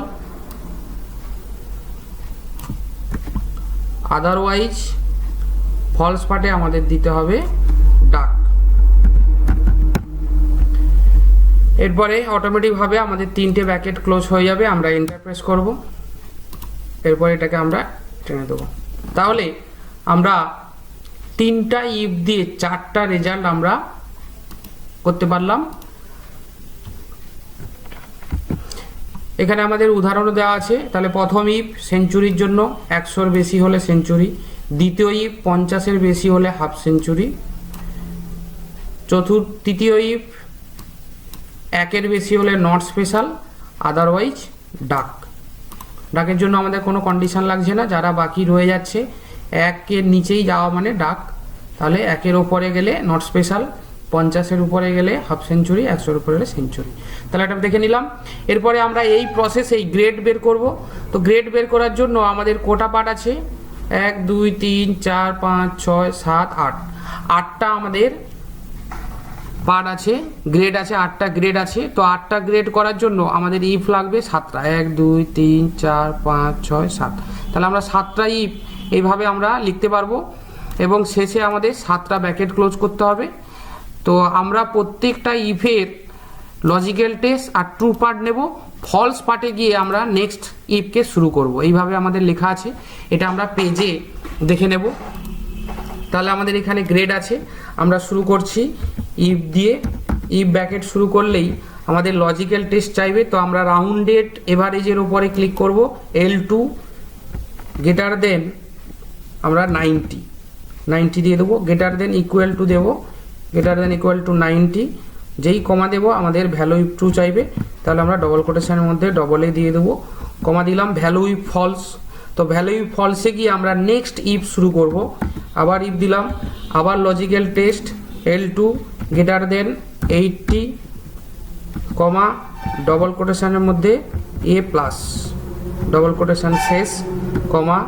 আদারওয়াইজ ফলস পার্টে আমাদের দিতে হবে ডাক। এরপরে অটোমেটিকভাবে আমাদের 3টে ব্র্যাকেট ক্লোজ হয়ে যাবে। আমরা এন্টার প্রেস করব, এরপরে এটাকে আমরা টেনে দেবো। তাহলে আমরা 3টা ইফ দিয়ে 4টা রেজাল্ট আমরা করতে পারলাম। এখানে আমাদের উদাহরণও দেওয়া আছে। তাহলে প্রথম ইফ সেঞ্চুরির জন্য 100-এর বেশি হলে সেঞ্চুরি, দ্বিতীয় ইফ 50-এর বেশি হলে হাফ সেঞ্চুরি, তৃতীয় ইফ 1-এর বেশি হলে নট স্পেশাল, আদারওয়াইজ ডাক। ডাকের জন্য আমাদের কোনো কন্ডিশন লাগছে না, যারা বাকি রয়ে যাচ্ছে 1-এর নিচেই যাওয়া মানে ডাক। তাহলে 1-এর ওপরে গেলে নট স্পেশাল, 50-এর উপরে গেলে হাফ সেঞ্চুরি, 100-এর উপরে গেলে সেঞ্চুরি। তাহলে এটা দেখে নিলাম। এরপরে আমরা এই প্রসেসে গ্রেড বের করব। তো গ্রেড বের করার জন্য আমাদের কোটা পার্ট আছে, 1 2 3 4 5 6 7 8, 8টা আমাদের পার্ট আছে, গ্রেড আছে, 8টা গ্রেড আছে। তো 8টা গ্রেড করার জন্য আমাদের ইফ লাগবে 7টা, 1 2 3 4 5 6 7। তাহলে আমরা 7টা ইফ এইভাবে আমরা লিখতে পারবো এবং শেষে আমাদের 7টা ব্র্যাকেট ক্লোজ করতে হবে। তো আমরা প্রত্যেকটা ইফের লজিক্যাল টেস্ট আর ট্রু পার্ট নেব, ফলস পার্টে গিয়ে আমরা নেক্সট ইফকে শুরু করব। এইভাবে আমাদের লেখা আছে, এটা আমরা পেজে দেখে নেব। তাহলে আমাদের এখানে গ্রেড আছে, আমরা শুরু করছি ইফ দিয়ে। ইফ ব্র্যাকেট শুরু করলেই আমাদের লজিক্যাল টেস্ট চাইবে। তো আমরা রাউন্ডেড এভারেজের উপরে ক্লিক করব, L2 গ্রেটার দেন আমরা 90 দিয়ে দেবো, গ্রেটার দেন ইকুয়াল টু দেবো, গ্রেটার দেন ইকুয়াল টু 90। যেই কমা দেবো আমাদের ভ্যালু ইফ ট্রু চাইবে, তাহলে আমরা ডবল কোটেশনের মধ্যে ডবল এ দিয়ে দেবো, কমা দিলাম, ভ্যালু ইফ ফলস। তো ভ্যালু ইফ ফলসে গিয়ে আমরা নেক্সট ইফ শুরু করব, আবার ইফ দিলাম, আবার logical test L2 greater than 80, comma double কোটেশনের মধ্যে A প্লাস, ডবল কোটেশন শেষ, কমা।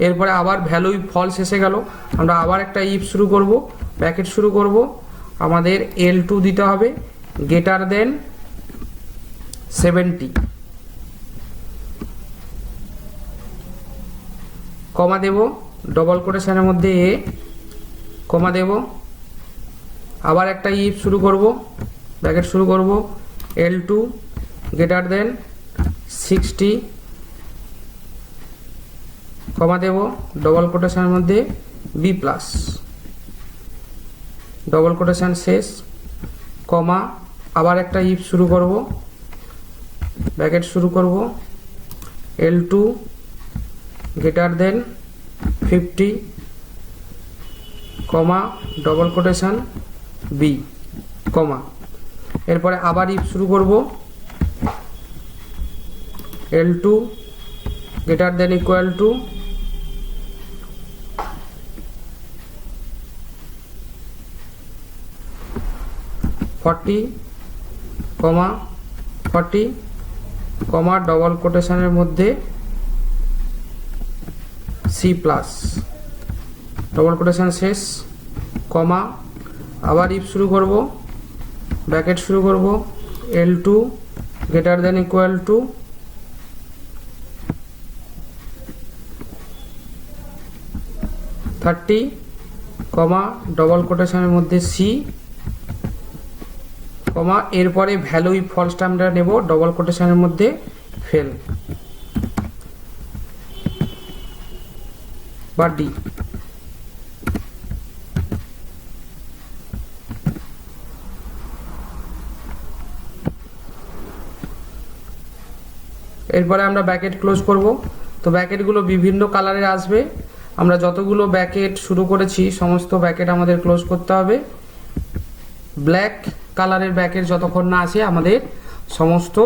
এরপরে আবার ভ্যালু ইফ ফলস এসে গেল, আমরা আবার একটা ইফ শুরু করব, ব্র্যাকেট শুরু করব, আমাদের L2 দিতে হবে গ্রেটার দেন 70, কমা দেব, ডবল কোটেশনের মধ্যে A, কমা দেব, আবার একটা ইফ শুরু করব, ব্র্যাকেট শুরু করব, L2 গ্রেটার দেন 60, কমা দেব, ডবল কোটেশনের মধ্যে B প্লাস, ডবল কোটেশন শেষ, কমা, আবার একটা ইফ শুরু করব, ব্র্যাকেট শুরু করব, L2 greater than 50, comma, double quotation B, comma. এরপরে আবার ইফ শুরু করব, L2 greater than equal to 40, comma 40, comma double কোটেশনের মধ্যে C প্লাস, ডবল কোটেশন শেষ, কমা, আবার ইফ শুরু করব, ব্র্যাকেট শুরু করব, L2 greater than equal to 30, comma double কোটেশনের মধ্যে C, কমা। এরপরে ভ্যালু ইফ ফলসটা আমরা নেব, ডবল কোটেশনের মধ্যে ফেল বা D। এরপরে আমরা ব্র্যাকেট ক্লোজ করব। তো ব্র্যাকেটগুলো বিভিন্ন কালারের আসবে, আমরা যতগুলো ব্র্যাকেট শুরু করেছি সমস্ত ব্র্যাকেট আমাদের ক্লোজ করতে হবে। ব্ল্যাক কালারের ব্র্যাকেট যতক্ষণ না আসে আমাদের সমস্ত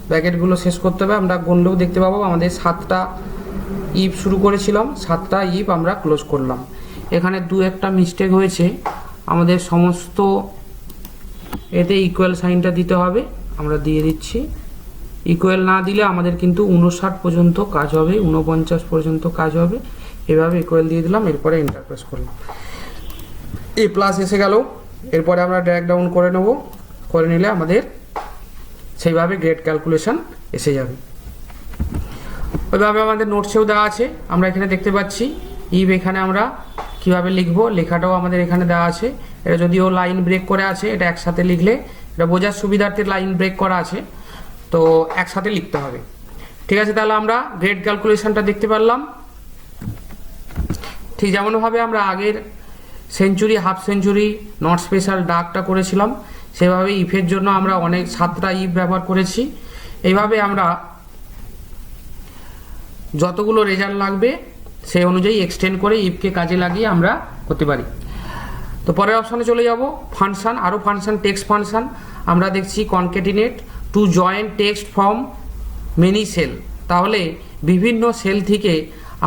ব্র্যাকেটগুলো শেষ করতে হবে। আমরা গুনলেও দেখতে পাবো আমাদের 7টা ইফ শুরু করেছিলাম, 7টা ইফ আমরা ক্লোজ করলাম। এখানে দু একটা মিস্টেক হয়েছে, আমাদের সমস্ত এতে ইকুয়াল সাইনটা দিতে হবে, আমরা দিয়ে দিচ্ছি। ইকুয়াল না দিলে আমাদের কিন্তু 59 পর্যন্ত কাজ হবে, 49 পর্যন্ত কাজ হবে। এভাবে ইকুয়াল দিয়ে দিলাম, এরপরে এন্টার প্রেস করলাম, A প্লাস এসে গেল। এরপরে আমরা ড্র্যাগ ডাউন করে নেব, করে নিলে আমাদের সেইভাবে গ্রেড ক্যালকুলেশন এসে যাবে। ওইভাবে আমাদের নোটসেও দেওয়া আছে, আমরা এখানে দেখতে পাচ্ছি ইফ। এখানে আমরা কিভাবে লিখব লেখাটাও আমাদের এখানে দেওয়া আছে। এটা যদিও লাইন ব্রেক করে আছে, এটা একসাথে লিখলে এটা বোঝার সুবিধার্থে লাইন ব্রেক করা আছে, তো একসাথে লিখতে হবে। ঠিক আছে, তাহলে আমরা গ্রেড ক্যালকুলেশনটা দেখতে পারলাম। ঠিক যেমনভাবে আমরা আগের century, half century, not special, ডাকটা করেছিলাম, সেভাবে ইফের জন্য আমরা অনেক 7টা ইফ ব্যবহার করেছি। এইভাবে আমরা যতগুলো রেজাল্ট লাগবে সেই অনুযায়ী এক্সটেন্ড করে ইফকে কাজে লাগিয়ে আমরা করতে পারি। তো পরের অপশানে চলে যাব, ফাংশন, আরও ফাংশন, টেক্সট ফাংশন। আমরা দেখছি concatenate to join text from many cell. তাহলে বিভিন্ন সেল থেকে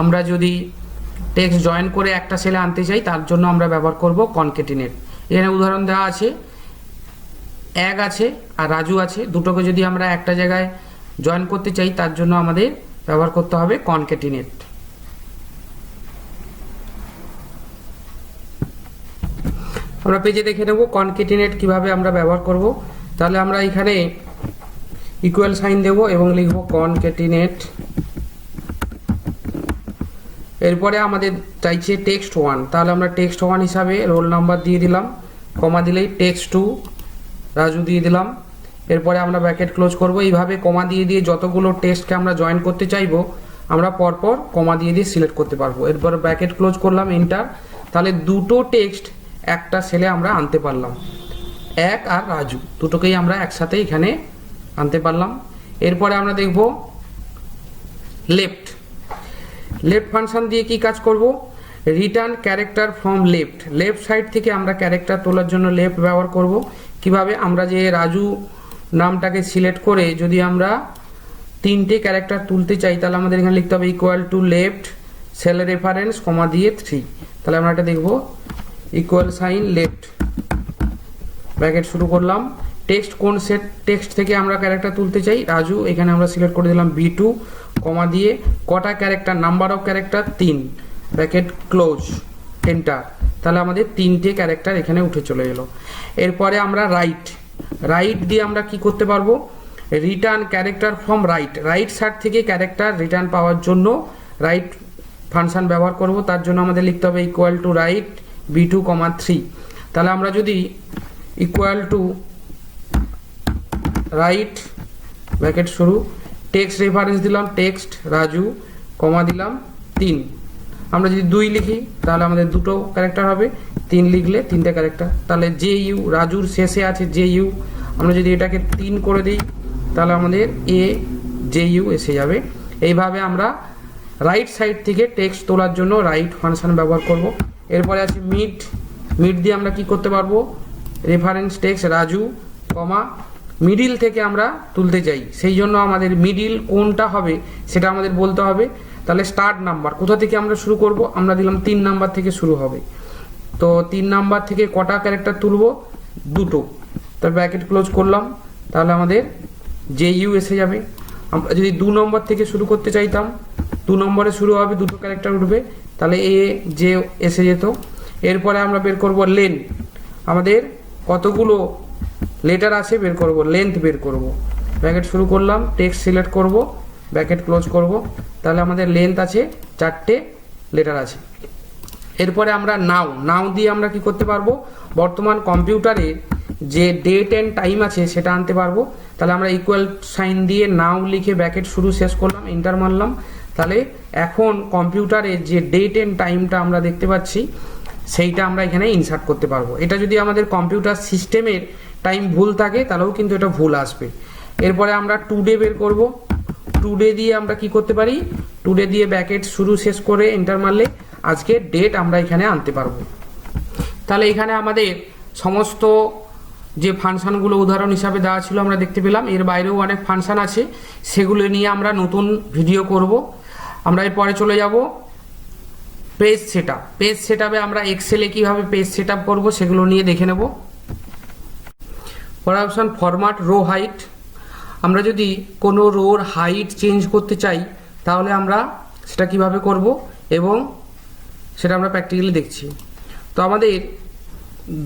আমরা যদি টেক্সট জয়েন করে একটা সেলে আনতে চাই, তার জন্য আমরা ব্যবহার করব কনকেটিনেট। এখানে উদাহরণ দেওয়া আছে, এক আছে আর রাজু আছে, দুটোকে যদি আমরা একটা জায়গায় জয়েন করতে চাই তার জন্য আমাদের ব্যবহার করতে হবে কনক্যাটিনেট। আমরা পেজে দেখে নেব কনক্যাটিনেট কিভাবে আমরা ব্যবহার করব। তাহলে আমরা এখানে ইকুয়াল সাইন দেব এবং লিখব কনক্যাটিনেট। এরপরে আমাদের চাইছে টেক্সট 1, তাহলে আমরা টেক্সট 1 হিসাবে রোল নাম্বার দিয়ে দিলাম, কমা দিলেই টেক্সট 2 রাজু দিয়ে দিলাম। এরপরে আমরা ব্র্যাকেট ক্লোজ করব। এইভাবে কমা দিয়ে দিয়ে যতগুলো টেক্সটকে আমরা জয়েন করতে চাইবো আমরা পরপর কমা দিয়ে দিয়ে সিলেক্ট করতে পারবো। এরপর ব্র্যাকেট ক্লোজ করলাম, এন্টার। তাহলে দুটো টেক্সট একটা সেলে আমরা আনতে পারলাম, এক আর রাজু দুটোকেই আমরা একসাথে এখানে আনতে পারলাম। এরপরে আমরা দেখব লেফট। লেফট ফাংশন দিয়ে কি কাজ করব, return character from left. Left side থেকে আমরা ক্যারেক্টার তোলার জন্য লেফট ব্যবহার করব। কিভাবে, আমরা যে রাজু নামটাকে সিলেক্ট করে যদি আমরা তিনটে ক্যারেক্টার তুলতে চাই তাহলে আমাদের এখানে লিখতে হবে equal to left cell reference comma দিয়ে 3। তাহলে আমরা এটা দেখব ইকুয়াল সাইন লেফট, ব্র্যাকেট শুরু করলাম। টেক্সট কোন সেট টেক্সট থেকে আমরা ক্যারেক্টার তুলতে চাই, রাজু, এখানে আমরা সিলেক্ট করে দিলাম B2 কমা দিয়ে কটা character, number of character 3, bracket close, enter. তাহলে আমাদের তিনটে ক্যারেক্টার এখানে উঠে চলে এলো। এরপরে আমরা রাইট দিয়ে আমরা কি করতে পারবো, return character from right side থেকে ক্যারেক্টার রিটার্ন পাওয়ার জন্য রাইট ফাংশন ব্যবহার করব। তার জন্য আমাদের লিখতে হবে ইকুয়াল টু রাইট B2 কমা 3। তাহলে আমরা যদি ইকুয়াল টু রাইট ব্র্যাকেট শুরু টেক্সট রেফারেন্স দিলাম টেক্সট রাজু কমা দিলাম 3। আমরা যদি 2 লিখি তাহলে আমাদের দুটো ক্যারেক্টার হবে, 3 লিখলে তিনটে ক্যারেক্টার। তাহলে JU রাজুর শেষে আছে JU, আমরা যদি এটাকে 3 করে দিই তাহলে আমাদের AJU এসে যাবে। এইভাবে আমরা রাইট সাইড থেকে টেক্সট তোলার জন্য রাইট ফাংশন ব্যবহার করব। এরপরে আছে মিড দিয়ে আমরা কি করতে পারবো, রেফারেন্স টেক্সট রাজু কমা মিডিল থেকে আমরা তুলতে চাই, সেই জন্য আমাদের মিডিল কোনটা হবে সেটা আমাদের বলতে হবে। তাহলে স্টার্ট নাম্বার কোথা থেকে আমরা শুরু করব, আমরা দিলাম 3 নাম্বার থেকে শুরু হবে। তো 3 নাম্বার থেকে কটা ক্যারেক্টার তুলব, দুটো। তার ব্র্যাকেট ক্লোজ করলাম, তাহলে আমাদের JU এসে যাবে। আমরা যদি 2 নম্বর থেকে শুরু করতে চাইতাম, 2 নম্বরে শুরু হবে, দুটো ক্যারেক্টার উঠবে, তাহলে AJ এসে যেত। এরপরে আমরা বের করব লেন, আমাদের কতগুলো লেটার আছে বের করব, লেন্থ বের করব। ব্র্যাকেট শুরু করলাম, টেক্সট সিলেক্ট করব, ব্র্যাকেট ক্লোজ করব, তাহলে আমাদের লেন্থ আছে 4টে লেটার আছে। এরপরে আমরা নাও দিয়ে আমরা কি করতে পারবো, বর্তমান কম্পিউটারে যে ডেট অ্যান্ড টাইম আছে সেটা আনতে পারবো। তাহলে আমরা ইকুয়াল সাইন দিয়ে নাও লিখে ব্র্যাকেট শুরু শেষ করলাম, এন্টার মারলাম। তাহলে এখন কম্পিউটারে যে ডেট অ্যান্ড টাইমটা আমরা দেখতে পাচ্ছি সেইটা আমরা এখানে ইনসার্ট করতে পারবো। এটা যদি আমাদের কম্পিউটার সিস্টেমের টাইম ভুল থাকে তাহলেও কিন্তু এটা ভুল আসবে। এরপরে আমরা টুডে বের করব। টুডে দিয়ে আমরা কি করতে পারি, টুডে দিয়ে ব্র্যাকেট শুরু শেষ করে এন্টার মারলে আজকে ডেট আমরা এখানে আনতে পারবো। তাহলে এখানে আমাদের সমস্ত যে ফাংশনগুলো উদাহরণ হিসাবে দেওয়া ছিল আমরা দেখতে পেলাম। এর বাইরেও অনেক ফাংশন আছে, সেগুলো নিয়ে আমরা নতুন ভিডিও করব। আমরা এরপরে চলে যাব পেজ সেটআপ। পেজ সেটআপে আমরা এক্সেলে কিভাবে পেজ সেটআপ করব সেগুলো নিয়ে দেখে নেব। পরের অপশন ফরম্যাট রো হাইট। আমরা যদি কোনো রোর হাইট চেঞ্জ করতে চাই তাহলে আমরা সেটা কিভাবে করব এবং সেটা আমরা প্র্যাকটিক্যালি দেখছি। তো আমাদের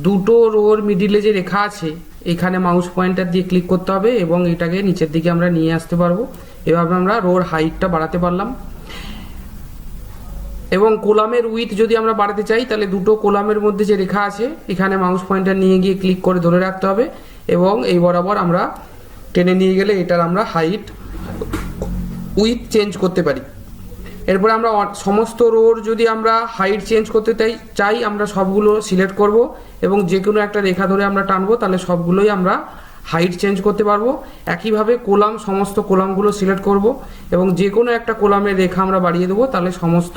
দুটো রোর মিডিলে যে রেখা আছে এখানে মাউস পয়েন্টার দিয়ে ক্লিক করতে হবে এবং এটাকে নিচের দিকে আমরা নিয়ে আসতে পারবো। এভাবে আমরা রোর হাইটটা বাড়াতে পারলাম। এবং কোলামের উইথ যদি আমরা বাড়াতে চাই তাহলে দুটো কোলামের মধ্যে যে রেখা আছে এখানে মাউস পয়েন্টার নিয়ে গিয়ে ক্লিক করে ধরে রাখতে হবে এবং এই বরাবর আমরা টেনে নিয়ে গেলে এটার আমরা হাইট উইথ চেঞ্জ করতে পারি। এরপরে আমরা সমস্ত রোর যদি আমরা হাইট চেঞ্জ করতে চাই আমরা সবগুলো সিলেক্ট করব এবং যে কোনো একটা রেখা ধরে আমরা টানবো, তাহলে সবগুলোই আমরা হাইট চেঞ্জ করতে পারবো। একইভাবে কোলাম, সমস্ত কোলামগুলো সিলেক্ট করব এবং যে কোনো একটা কোলামের রেখা আমরা বাড়িয়ে দেবো, তাহলে সমস্ত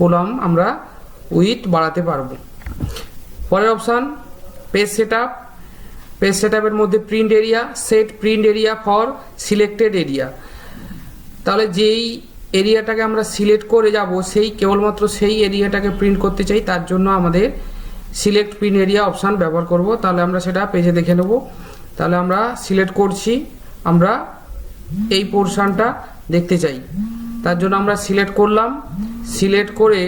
কোলাম আমরা উইথ বাড়াতে পারবো। পরের অপশান পেজ সেটআপ। পেজ সেটআপের মধ্যে print area, set print area for selected area. তাহলে যেই এরিয়াটাকে আমরা সিলেক্ট করে যাব সেই কেবলমাত্র সেই এরিয়াটাকে প্রিন্ট করতে চাই, তার জন্য আমাদের সিলেক্ট প্রিন্ট এরিয়া অপশান ব্যবহার করব। তাহলে আমরা সেটা পেজে দেখে নেব। তাহলে আমরা সিলেক্ট করছি, আমরা এই পোর্শনটা দেখতে চাই, তার জন্য আমরা সিলেক্ট করলাম। সিলেক্ট করে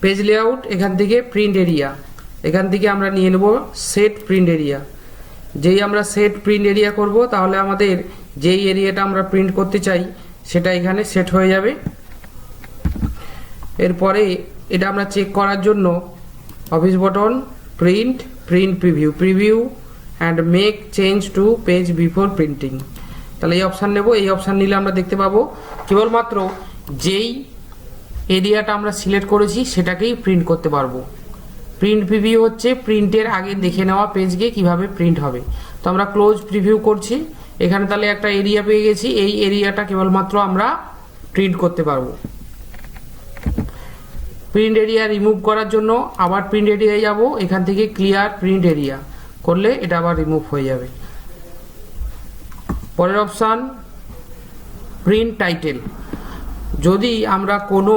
পেজ লেআউট, এখান থেকে প্রিন্ট এরিয়া, এখান থেকে আমরা নিয়ে নেব সেট প্রিন্ট এরিয়া। যেই আমরা সেট প্রিন্ট এরিয়া করব, তাহলে আমাদের যেই এরিয়াটা আমরা প্রিন্ট করতে চাই সেটা এখানে সেট হয়ে যাবে। এরপরে এটা আমরা চেক করার জন্য office button, print preview and make change to page before printing. তাহলে এই অপশান নেব। এই অপশান নিলে আমরা দেখতে পাবো কেবলমাত্র যেই এরিয়াটা আমরা সিলেক্ট করেছি সেটাকেই প্রিন্ট করতে পারবো। প্রিন্ট প্রিভিউ হচ্ছে প্রিন্টের আগে দেখে নেওয়া পেজকে কিভাবে প্রিন্ট হবে। তো আমরা ক্লোজ প্রিভিউ করছি। এখানে তাহলে একটা এরিয়া পেয়ে গেছি, এই এরিয়াটা কেবলমাত্র আমরা প্রিন্ট করতে পারবো। প্রিন্ট এরিয়া রিমুভ করার জন্য আবার প্রিন্ট এরিয়ায় যাব, এখান থেকে ক্লিয়ার প্রিন্ট এরিয়া করলে এটা আবার রিমুভ হয়ে যাবে। পরের অপশান প্রিন্ট টাইটেল। যদি আমরা কোনো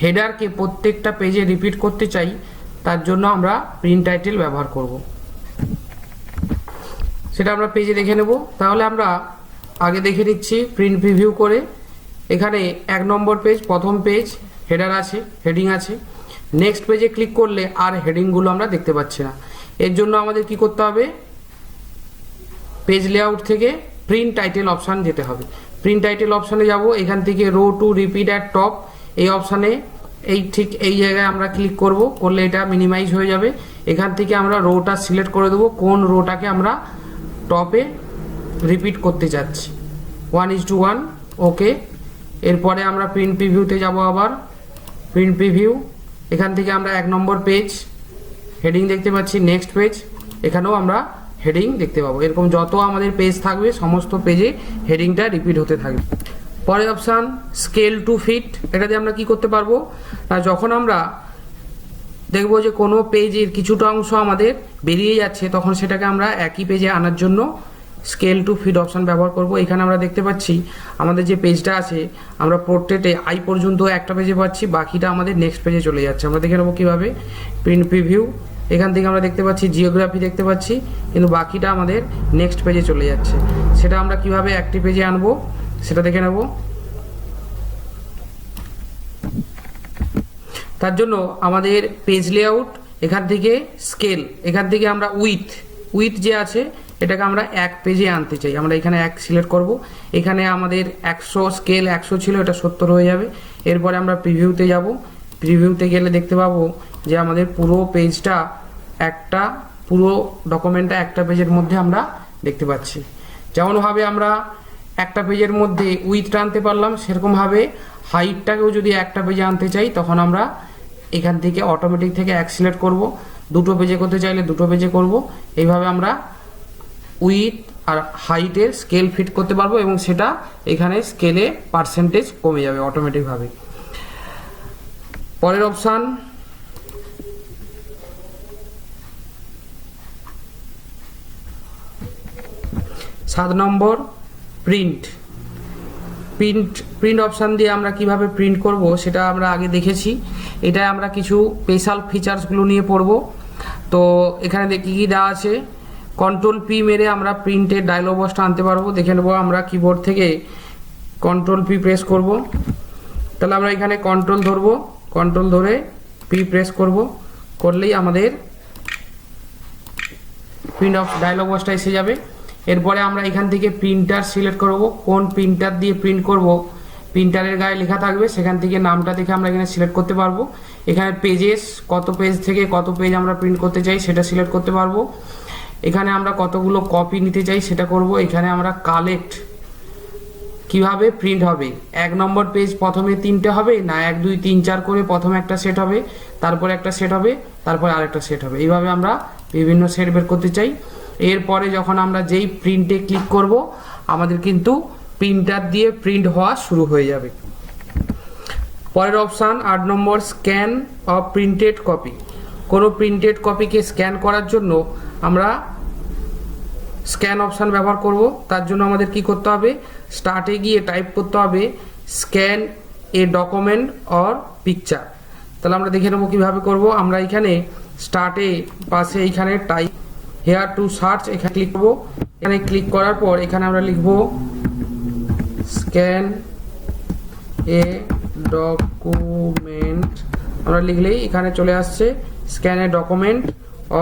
হেডারকে প্রত্যেকটা পেজে রিপিট করতে চাই, তার জন্য আমরা প্রিন্ট টাইটেল ব্যবহার করব। সেটা আমরা পেজে দেখে নেব। তাহলে আমরা আগে দেখে নিচ্ছি প্রিন্ট প্রিভিউ করে। এখানে 1 নম্বর পেজ, প্রথম পেজ, হেডার আছে, হেডিং আছে। নেক্সট পেজে ক্লিক করলে আর হেডিংগুলো আমরা দেখতে পাচ্ছি না। এর জন্য আমাদের কি করতে হবে, পেজ লেআউট থেকে প্রিন্ট টাইটেল অপশান যেতে হবে। প্রিন্ট টাইটেল অপশানে যাব, এখান থেকে row to repeat at top এই অপশানে ঠিক এই জায়গায় আমরা ক্লিক করব, করলে এটা মিনিমাইজ হয়ে যাবে। এখান থেকে আমরা রোটা সিলেক্ট করে দেবো, কোন রোটাকে আমরা টপে রিপিট করতে চাচ্ছি। 1:1, ওকে। এরপরে আমরা প্রিন্ট প্রিভিউতে যাব, আবার প্রিন্ট প্রিভিউ, এখান থেকে আমরা 1 নম্বর পেজ হেডিং দেখতে পাচ্ছি, নেক্সট পেজ, এখানেও আমরা হেডিং দেখতে পাবো। এরকম যত আমাদের পেজ থাকবে সমস্ত পেজে হেডিংটা রিপিট হতে থাকবে। পরের অপশান স্কেল টু ফিট। এটা দিয়ে আমরা কি করতে পারবো না, যখন আমরা দেখব যে কোনো পেজের কিছুটা অংশ আমাদের বেরিয়ে যাচ্ছে, তখন সেটাকে আমরা একই পেজে আনার জন্য স্কেল টু ফিট অপশান ব্যবহার করব। এখানে আমরা দেখতে পাচ্ছি আমাদের যে পেজটা আছে, আমরা পোর্ট্রেটে আই পর্যন্ত একটা পেজে পাচ্ছি, বাকিটা আমাদের নেক্সট পেজে চলে যাচ্ছে। আমরা দেখে নেবো কীভাবে। প্রিন্ট প্রিভিউ, এখান থেকে আমরা দেখতে পাচ্ছি জিওগ্রাফি দেখতে পাচ্ছি, কিন্তু বাকিটা আমাদের নেক্সট পেজে চলে যাচ্ছে। সেটা আমরা কিভাবে একটি পেজে আনবো সেটা দেখে নেব। তার জন্য আমাদের পেজ লেআউট, এখান থেকে স্কেল, এখান থেকে আমরা উইথ যে আছে এটাকে আমরা এক পেজে আনতে চাই। আমরা এখানে 1 সিলেক্ট করব। এখানে আমাদের 100 স্কেল 100 ছিল, এটা 70 হয়ে যাবে। এরপরে আমরা প্রিভিউতে যাব। প্রিভিউতে গেলে দেখতে পাবো যে আমাদের পুরো পেজটা একটা, পুরো ডকুমেন্টটা একটা পেজের মধ্যে আমরা দেখতে পাচ্ছি। যেমনভাবে আমরা একটা পেজের মধ্যে উইথটা আনতে পারলাম, সেরকমভাবে হাইটটাকেও যদি একটা পেজে আনতে চাই, তখন আমরা এখান থেকে অটোমেটিক থেকে 1 সিলেক্ট করব। 2টো পেজে করতে চাইলে 2টো পেজে করব। এইভাবে আমরা উইথ আর হাইটের স্কেল ফিট করতে পারবো, এবং সেটা এখানে স্কেলে পার্সেন্টেজ কমে যাবে অটোমেটিকভাবে। পরের অপশান সাত নম্বর প্রিন্ট অপশান দিয়ে আমরা কিভাবে প্রিন্ট করব সেটা আমরা আগে দেখেছি। এটা আমরা কিছু স্পেশাল ফিচার্সগুলো নিয়ে পড়ব। তো এখানে দেখি কি দেওয়া আছে। কন্ট্রোল পি মেরে আমরা প্রিন্টের ডায়লগ বক্সটা আনতে পারবো। দেখে নেবো, আমরা কিবোর্ড থেকে কন্ট্রোল পি প্রেস করব। তাহলে আমরা এখানে কন্ট্রোল ধরবো, কন্ট্রোল ধরে পি প্রেস করব, করলেই আমাদের প্রিন্ট অফ ডায়লগ বক্সটা এসে যাবে। এরপরে আমরা এখান থেকে প্রিন্টার সিলেক্ট করব, কোন প্রিন্টার দিয়ে প্রিন্ট করব প্রিন্টারের গায়ে লেখা থাকবে, সেখান থেকে নামটা দেখে আমরা এখানে সিলেক্ট করতে পারবো। এখানে পেজেস, কত পেজ থেকে কত পেজ আমরা প্রিন্ট করতে চাই সেটা সিলেক্ট করতে পারবো। এখানে আমরা কতগুলো কপি নিতে চাই সেটা করব। এখানে আমরা কালেক্ট, কিভাবে প্রিন্ট হবে, 1 নম্বর পেজ প্রথমে 3টে হবে না 1 2 3 4 করে প্রথমে একটা সেট হবে, তারপরে একটা সেট হবে, তারপরে আরেকটা সেট হবে। এইভাবে আমরা বিভিন্ন সেট বের করতে চাই। এরপরে যখন আমরা যেই প্রিন্টে ক্লিক করব, আমাদের কিন্তু প্রিন্টার দিয়ে প্রিন্ট হওয়া শুরু হয়ে যাবে। পরের option 8 number scan of printed copy. কোনো প্রিন্টেড কপিকে স্ক্যান করার জন্য আমরা স্ক্যান অপশান ব্যবহার করব। তার জন্য আমাদের কি করতে হবে, স্টার্টে গিয়ে টাইপ করতে হবে scan A document or picture. তাহলে আমরা দেখে নেবো কীভাবে করব। আমরা এখানে স্টার্টে পাশে এইখানে টাইপ হেয়ার টু সার্চ এখানে ক্লিক করবো। এখানে ক্লিক করার পর এখানে আমরা লিখব স্ক্যান এ ডকুমেন্ট। আমরা লিখলেই এখানে চলে আসছে scan A document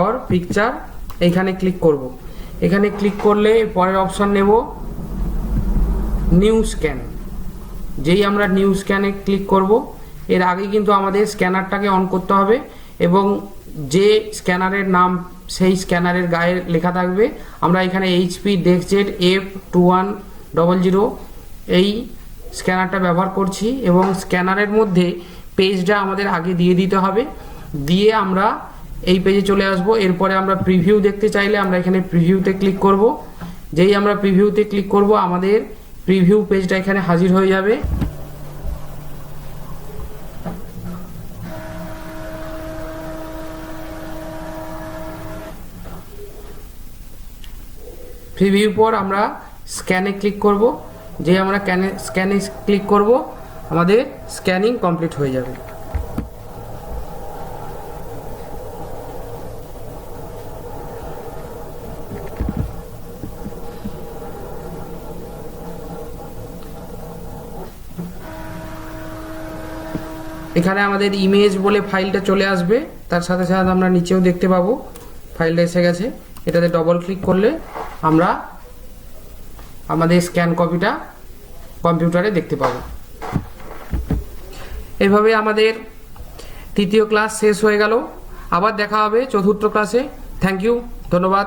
or picture. এইখানে ক্লিক করব। এখানে ক্লিক করলে পরের অপশান নেব নিউ স্ক্যান। যেই আমরা নিউ স্ক্যানে ক্লিক করব, এর আগে কিন্তু আমাদের স্ক্যানারটাকে অন করতে হবে এবং যে স্ক্যানারের নাম সেই স্ক্যানারের গায়ে লেখা থাকবে। আমরা এখানে HP DeskJet F2100 এই স্ক্যানারটা ব্যবহার করছি এবং স্ক্যানারের মধ্যে পেজটা আমাদের আগে দিয়ে দিতে হবে। দিয়ে আমরা এই পেজে চলে আসব। এরপরে আমরা প্রিভিউ দেখতে চাইলে আমরা এখানে প্রিভিউতে ক্লিক করব। যেই আমরা প্রিভিউতে ক্লিক করব আমাদের প্রিভিউ পেজটা এখানে হাজির হয়ে যাবে। প্রিভিউ পর আমরা স্ক্যানে ক্লিক করব। যে আমরা স্ক্যানে ক্লিক করব আমাদের স্ক্যানিং কমপ্লিট হয়ে যাবে। এখানে আমাদের ইমেজ বলে ফাইলটা চলে আসবে। তার সাথে সাথে আমরা নিচেও দেখতে পাবো ফাইলটা এসে গেছে। এটাতে ডবল ক্লিক করলে আমরা আমাদের স্ক্যান কপিটা কম্পিউটারে দেখতে পাবো। এভাবে আমাদের তৃতীয় ক্লাস শেষ হয়ে গেল। আবার দেখা হবে চতুর্থ ক্লাসে। থ্যাংক ইউ, ধন্যবাদ।